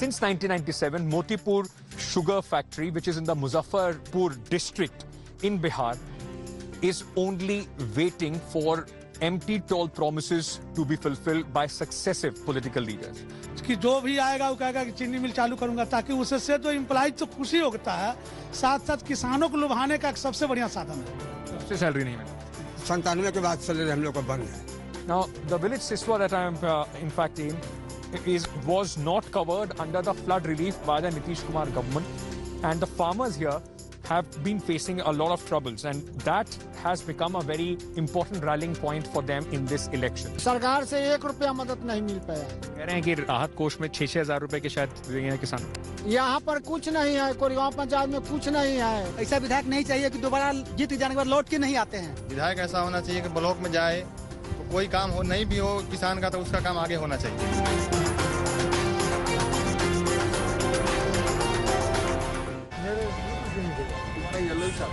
since 1997, Motipur Sugar Factory, which is in the Muzaffarpur district in Bihar, is only waiting for empty tall promises to be fulfilled by successive political leaders. कि जो भी आएगा वो कहेगा कि चीनी मिल चालू करूंगा, ताकि उससे तो एम्प्लॉय तो खुशी होता है, साथ साथ किसानों को लुभाने का एक सबसे बढ़िया साधन है। उससे सैलरी नहीं मिली। 97 के बाद सैलरी हम लोग को बंद है। Now, the village Siswa that I am in fact in was not covered under the flood relief by the Nitish Kumar government, and the farmers here have been facing a lot of troubles, and that has become a very important rallying point for them in this election. सरकार से 1 रुपया मदद नहीं मिल पाया। कह रहे हैं कि राहत कोष में 6-6 हजार रुपए के शायद दिए हैं किसान। यहाँ पर कुछ नहीं है, कोरिगांव पंचायत में कुछ नहीं है। ऐसा विधायक नहीं चाहिए कि दोबारा जीत जाने के बाद लौट के नहीं आते हैं। विधायक ऐसा होना चाहिए कि ब्लॉक में जाए तो कोई काम हो नहीं भी हो किसान का, तो उसका काम आगे होना चाहिए।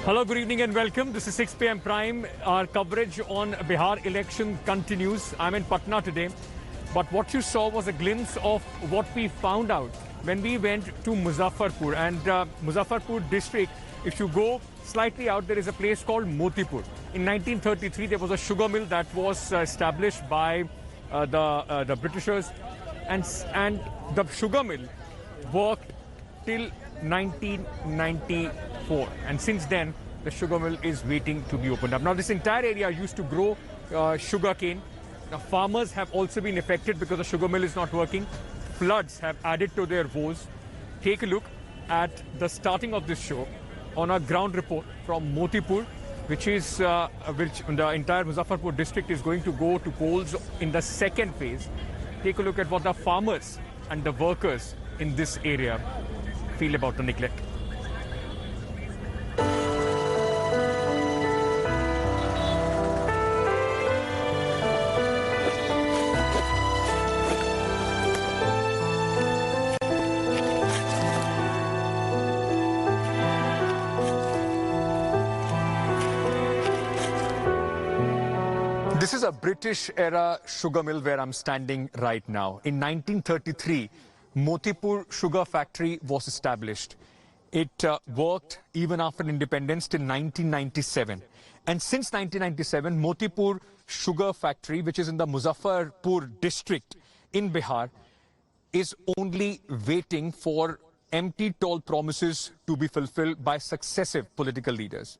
Hello, good evening and welcome. This is 6 p.m. Prime. Our coverage on Bihar election continues. I'm in Patna today. But what you saw was a glimpse of what we found out when we went to Muzaffarpur. And Muzaffarpur district, if you go slightly out, there is a place called Motipur. In 1933, there was a sugar mill that was established by the Britishers. And the sugar mill worked till 1994, and since then the sugar mill is waiting to be opened up. Now this entire area used to grow sugar cane. Now farmers have also been affected because the sugar mill is not working. Floods have added to their woes. Take a look at the starting of this show on our ground report from Motipur, which the entire Muzaffarpur district is going to go to polls in the second phase. Take a look at what the farmers and the workers in this area feel about the neglect. This is a British-era sugar mill where I'm standing right now. In 1933, Motipur Sugar Factory was established. It worked even after independence till 1997. And since 1997, Motipur Sugar Factory, which is in the Muzaffarpur district in Bihar, is only waiting for empty tall promises to be fulfilled by successive political leaders.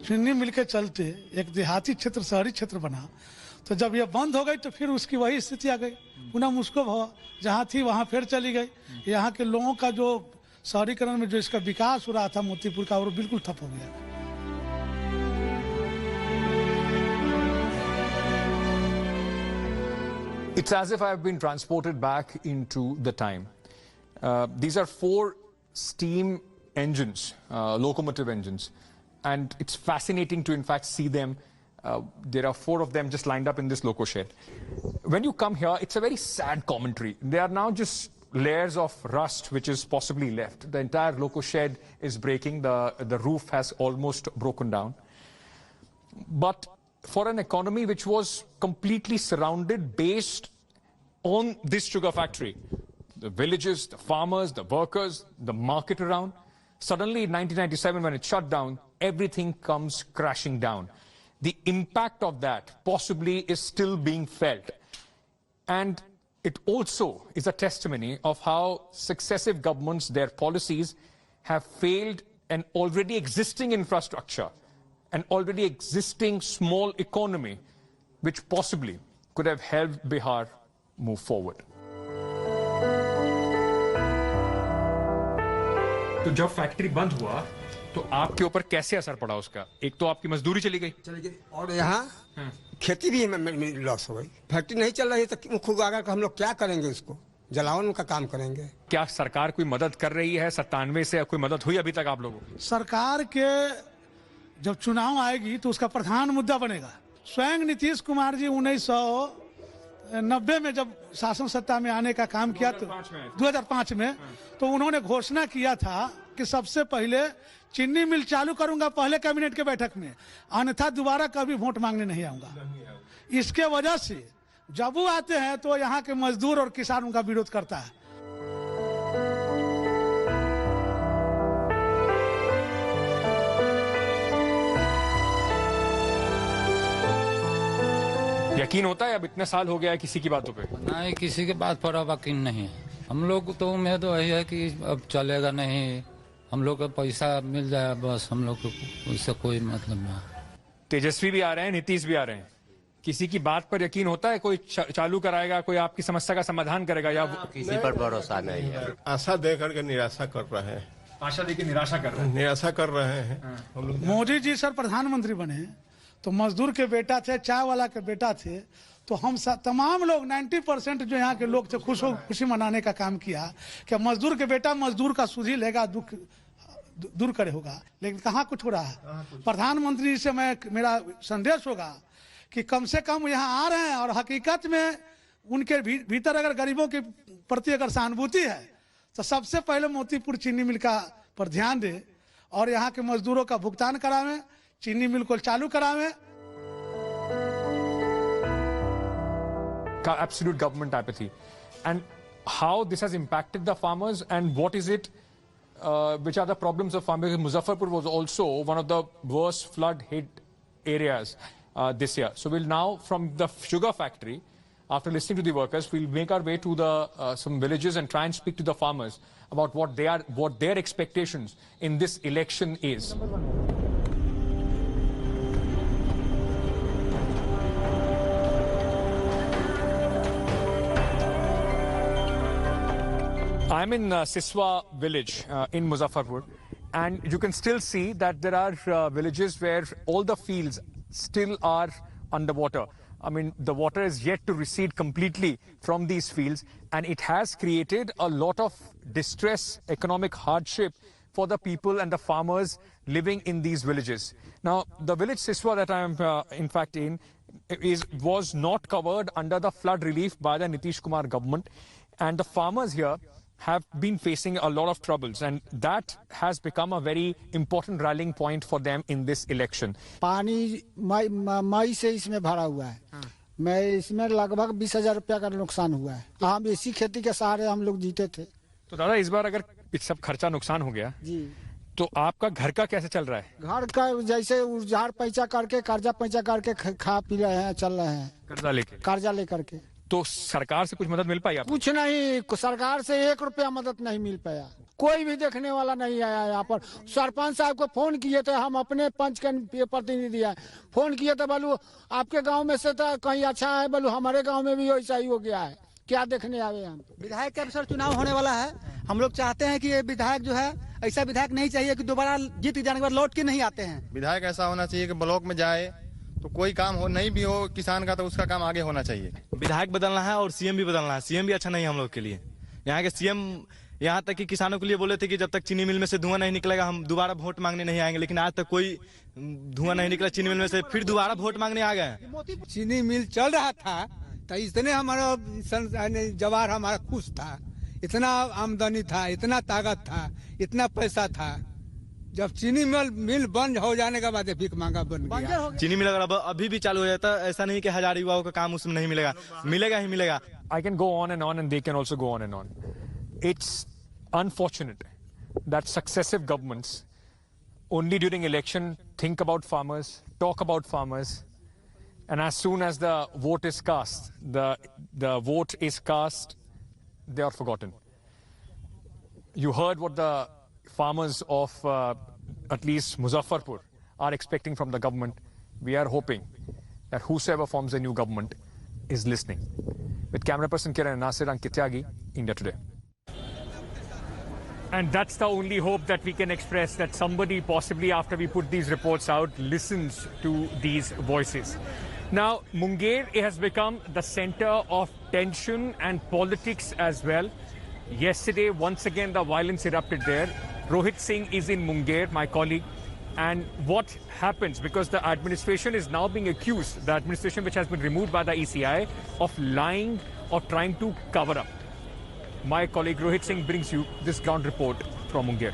चीनी मिल के चलते एक देहाती क्षेत्र शहरी क्षेत्र बना, तो जब ये बंद हो गई तो फिर उसकी वही स्थिति आ गई, पुनः मुश्किल हुआ, जहाँ थी वहाँ फिर चली गई। यहाँ के लोगों का जो शहरीकरण में जो इसका विकास हो रहा था मोतीपुर का, वो बिल्कुल ठप हो गया। It's as if I have been transported back into the time. These are 4 steam engines, locomotive engines. And it's fascinating to, in fact, see them. There are 4 of them just lined up in this loco shed. When you come here, it's a very sad commentary. They are now just layers of rust which is possibly left. The entire loco shed is breaking. The roof has almost broken down. But for an economy which was completely surrounded, based on this sugar factory, the villages, the farmers, the workers, the market around, suddenly in 1997, when it shut down, everything comes crashing down. The impact of that possibly is still being felt. And it also is a testimony of how successive governments, their policies, have failed an already existing infrastructure, an already existing small economy, which possibly could have helped Bihar move forward. तो जब factory बंद हुआ तो आपके ऊपर कैसे असर पड़ा उसका? एक तो आपकी मजदूरी चली गई और यहाँ खेती भी लॉस हो गई। फैक्ट्री नहीं चल रही तो खुद आकर हम लोग क्या करेंगे, उसको जलावन का काम करेंगे। क्या सरकार कोई मदद कर रही है? 97 से कोई मदद हुई अभी तक आप लोगों को? सरकार के जब चुनाव आएगी तो उसका प्रधान मुद्दा बनेगा। स्वयं नीतीश कुमार जी 1990 में जब शासन सत्ता में आने का काम किया तो 2005 में तो उन्होंने घोषणा किया था कि सबसे पहले चीनी मिल चालू करूंगा पहले कैबिनेट के बैठक में, अन्यथा दोबारा कभी वोट मांगने नहीं आऊंगा। इसके वजह से जब वो आते हैं तो यहाँ के मजदूर और किसान उनका विरोध करता है। यकीन होता है अब इतने साल हो गया है किसी की बातों पे? नहीं, किसी के बात पर अब यकीन नहीं है। हम लोग तो उम्मीद वही है कि अब चलेगा नहीं, हम लोग को पैसा मिल जाए बस, हम लोग को उससे कोई मतलब नहीं। तेजस्वी भी आ रहे हैं, नीतीश भी आ रहे हैं, किसी की बात पर यकीन होता है? कोई चालू कराएगा, कोई आपकी समस्या का समाधान करेगा, या किसी पर भरोसा नहीं है। आशा दे करके निराशा कर रहे हैं। आशा देके निराशा कर रहे हैं? निराशा कर रहे हैं हम लोग। मोदी जी सर प्रधानमंत्री बने तो मजदूर के बेटा थे, चाय वाला के बेटा थे, तो हम तमाम लोग 90% जो यहाँ के लोग थे खुशी मनाने का काम किया कि मजदूर के बेटा मजदूर का सुधी लेगा, दुख दूर करे होगा। लेकिन कहाँ कुछ हो रहा है। प्रधानमंत्री से मेरा संदेश होगा कि कम से कम यहाँ आ रहे हैं और हकीकत में उनके भीतर अगर गरीबों के प्रति अगर सहानुभूति है तो सबसे पहले मोतीपुर चीनी मिल का पर ध्यान दे और यहाँ के मजदूरों का भुगतान करावें, चीनी मिल को चालू करावें। Absolute government apathy, and how this has impacted the farmers, and what is it, which are the problems of farmers? Muzaffarpur was also one of the worst flood hit areas this year. So we'll now, from the sugar factory, after listening to the workers, we'll make our way to the some villages and try and speak to the farmers about what their expectations in this election is. I'm in Siswa village in Muzaffarpur, and you can still see that there are villages where all the fields still are underwater. I mean, the water is yet to recede completely from these fields, and it has created a lot of distress, economic hardship for the people and the farmers living in these villages. Now, the village Siswa that I am in fact in was not covered under the flood relief by the Nitish Kumar government, and the farmers here have been facing a lot of troubles, and that has become a very important rallying point for them in this election. पानी मई से इसमें भरा हुआ है। मैं इसमें लगभग 20,000 रुपया का नुकसान हुआ है। हम इसी खेती के सहारे हम लोग जीते थे। तो दादा, इस बार अगर सब खर्चा नुकसान हो गया जी, तो आपका घर का कैसे चल रहा है? घर का जैसे उधार पैसा करके, कर्जा पैसा करके खा पी रहे हैं, चल रहे हैं कर्जा लेकर के। तो सरकार से कुछ मदद मिल पाई आपको? कुछ नहीं, सरकार से 1 रुपया मदद नहीं मिल पाया। कोई भी देखने वाला नहीं आया यहाँ पर। सरपंच साहब को फोन किए थे, हम अपने पंच के प्रतिनिधि है, फोन किए थे, बोलू आपके गांव में से तो कहीं अच्छा है, बोलू हमारे गांव में भी वैसा ही हो गया है, क्या देखने आवे हम। विधायक के अवसर चुनाव होने वाला है। हम लोग चाहते हैं कि ये विधायक जो है, ऐसा विधायक नहीं चाहिए कि दोबारा जीत जाने के बाद लौट के नहीं आते हैं। विधायक ऐसा होना चाहिए कि ब्लॉक में जाए तो कोई काम हो नहीं भी हो किसान का, तो उसका काम आगे होना चाहिए। विधायक बदलना है और सीएम भी बदलना है। सीएम भी अच्छा नहीं है हम लोग के लिए। यहाँ के सीएम यहाँ तक कि किसानों के लिए बोले थे कि जब तक चीनी मिल में से धुआं नहीं निकलेगा हम दोबारा वोट मांगने नहीं आएंगे, लेकिन आज तक कोई धुआं नहीं निकला चीनी मिल में से, फिर दोबारा वोट मांगने आ गए। चीनी मिल चल रहा था तो इतने हमारा जवार हमारा खुश था, इतना आमदनी था, इतना ताकत था, इतना पैसा था। जब चीनी मिल बंद हो जाने के बाद भीख मांगा बन गया। चीनी मिल अगर अभी भी चालू हो जाता, ऐसा नहीं कि 1000 युवाओं का काम उसमें नहीं मिलेगा, मिलेगा ही मिलेगा। I can go on and they can also go on and on. It's unfortunate that successive governments only during election think about farmers, talk about farmers, and as soon as the vote is cast, they are forgotten. You heard what the farmers of at least Muzaffarpur are expecting from the government. We are hoping that whosoever forms a new government is listening. With camera person Kiran Nasir, Ankit Tyagi, India Today. And that's the only hope that we can express, that somebody possibly after we put these reports out listens to these voices. Now, Munger has become the center of tension and politics as well. Yesterday, once again, the violence erupted there. Rohit Singh is in Munger, my colleague. And what happens, because the administration is now being accused, the administration which has been removed by the ECI, of lying or trying to cover up. My colleague Rohit Singh brings you this ground report from Munger.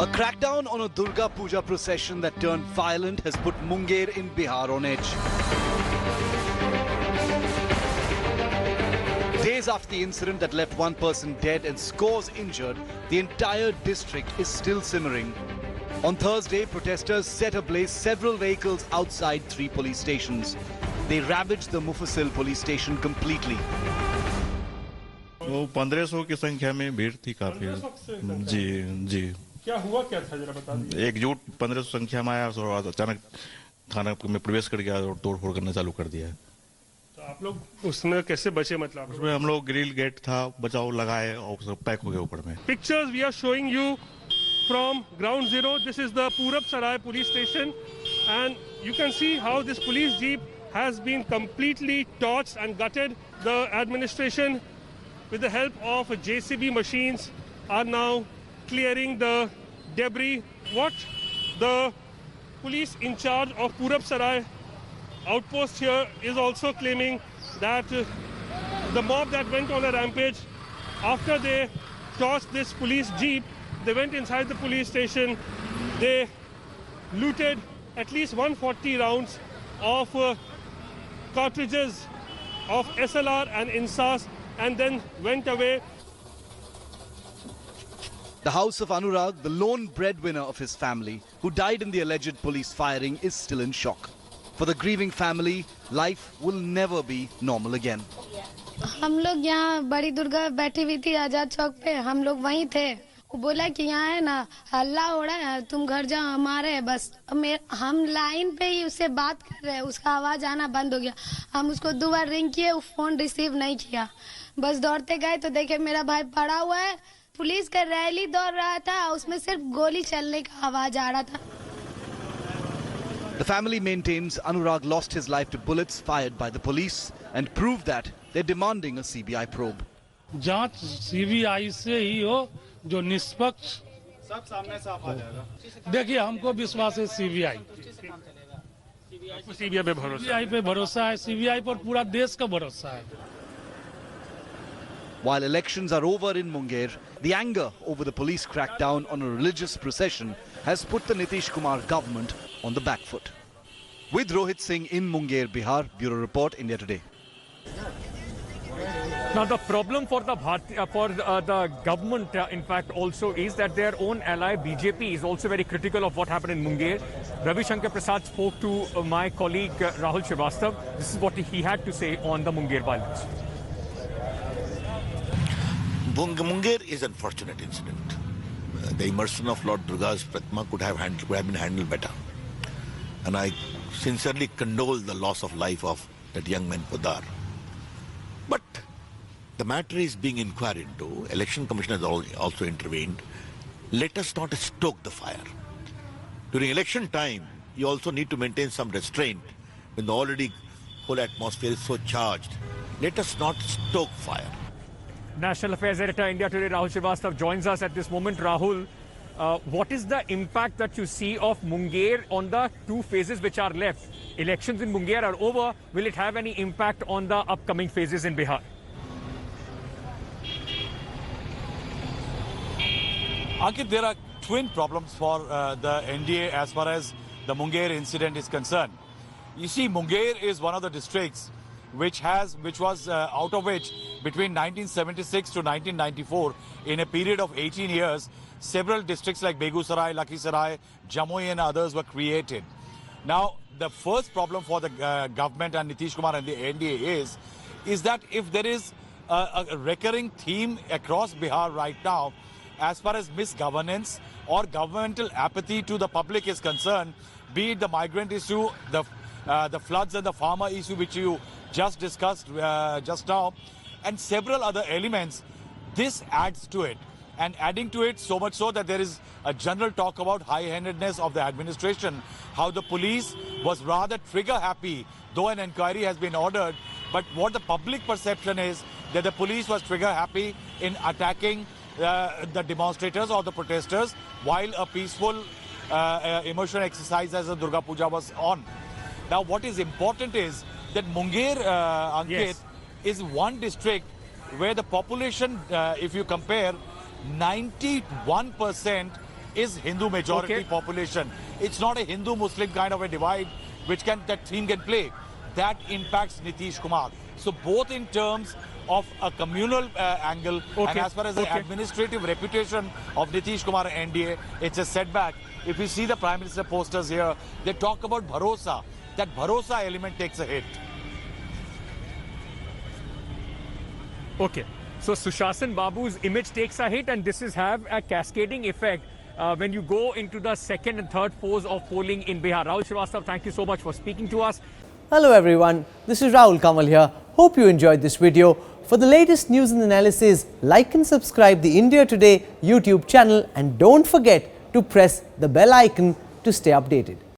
A crackdown on a Durga Puja procession that turned violent has put Munger in Bihar on edge. Days after the incident that left one person dead and scores injured, the entire district is still simmering. On Thursday, protesters set ablaze several vehicles outside 3 police stations. They ravaged the Mufassil police station completely. वो 1500 की संख्या में भीड़ थी काफी। जी क्या हुआ, क्या था जरा बता दीजिए। एकजुट 1500 संख्या में आया और अचानक थाना में प्रवेश कर गया और तोड़फोड़ करना चालू कर दिया। तो आप लोग उसमें कैसे बचे, मतलब उसमें हम लोग ग्रिल गेट था, बचाव लगाए और सब पैक हो गए ऊपर में। Pictures we are showing you from ground zero. This is the Purab Sarai police station and you can see how this police jeep has been completely torched and gutted. The administration, with the help of JCB machines, are now clearing the debris. What the police in charge of Purab Sarai outpost here is also claiming that the mob that went on a rampage, after they torched this police jeep, they went inside the police station, they looted at least 140 rounds of cartridges of SLR and INSAS and then went away. The house of Anurag, the lone breadwinner of his family, who died in the alleged police firing, is still in shock. For the grieving family, life will never be normal again. हम लोग यहाँ बड़ी दुर्गा बैठी हुई थी आजाद चौक पे, हम लोग वहीं थे। वो बोला कि यहाँ है ना हल्ला हो रहा है, तुम घर जाओ, हमारे बस हम लाइन पे ही उससे बात कर रहे हैं, उसका आवाज आना बंद हो गया। हम उसको 2 बार रिंग किए, वो फोन रिसीव नहीं किया। बस दौड़ते गए तो देखे मेरा भाई पड़ा हुआ है, पुलिस का रैली दौड़ रहा था, उसमें सिर्फ गोली चलने का आवाज आ रहा था। The family maintains Anurag lost his life to bullets fired by the police and proved that they're demanding a CBI probe. जांच CBI से ही हो जो निष्पक्ष, सब सामने साफ आ जाएगा। देखिए हमको विश्वास है CBI पे भरोसा है, CBI पर पूरा देश का भरोसा है। While elections are over in Munger, the anger over the police crackdown on a religious procession has put the Nitish Kumar government on the back foot. With Rohit Singh in Munger, Bihar, Bureau Report, India Today. Now the problem for the government, in fact, also is that their own ally BJP is also very critical of what happened in Munger. Ravi Shankar Prasad spoke to my colleague Rahul Srivastav. This is what he had to say on the Munger violence. Munger is an unfortunate incident. The immersion of Lord Durga's Pratima could have been handled better. And I sincerely condole the loss of life of that young man Podar. But the matter is being inquired into. Election Commission has also intervened. Let us not stoke the fire. During election time, you also need to maintain some restraint when the already whole atmosphere is so charged. Let us not stoke fire. National Affairs Editor, India Today, Rahul Srivastav joins us at this moment. Rahul, what is the impact that you see of Munger on the 2 phases which are left? Elections in Munger are over. Will it have any impact on the upcoming phases in Bihar? Ankit, there are twin problems for the NDA as far as the Munger incident is concerned. You see, Munger is one of the districts which was out of which between 1976 to 1994, in a period of 18 years, several districts like Begusarai, Lakhisarai, Jamui and others were created. Now, the first problem for the government and Nitish Kumar and the NDA is that if there is a recurring theme across Bihar right now, as far as misgovernance or governmental apathy to the public is concerned, be it the migrant issue, the floods and the farmer issue which you just discussed just now, and several other elements, this adds to it. And adding to it so much so that there is a general talk about high-handedness of the administration, how the police was rather trigger-happy, though an inquiry has been ordered. But what the public perception is that the police was trigger-happy in attacking the demonstrators or the protesters while a peaceful immersion exercise as a Durga Puja was on. Now, what is important is that Munger, Ankit, is one district where the population, if you compare, 91% is Hindu majority population. It's not a Hindu-Muslim kind of a divide that theme can play. That impacts Nitish Kumar. So both in terms of a communal angle and as far as the administrative reputation of Nitish Kumar and NDA, it's a setback. If you see the Prime Minister posters here, they talk about Bharosa. That Bharosa element takes a hit. Okay, so Sushasan Babu's image takes a hit, and this is have a cascading effect when you go into the second and third phase of polling in Bihar. Rahul Srivastava, thank you so much for speaking to us. Hello everyone, this is Rahul Kamal here. Hope you enjoyed this video. For the latest news and analysis, like and subscribe the India Today YouTube channel, and don't forget to press the bell icon to stay updated.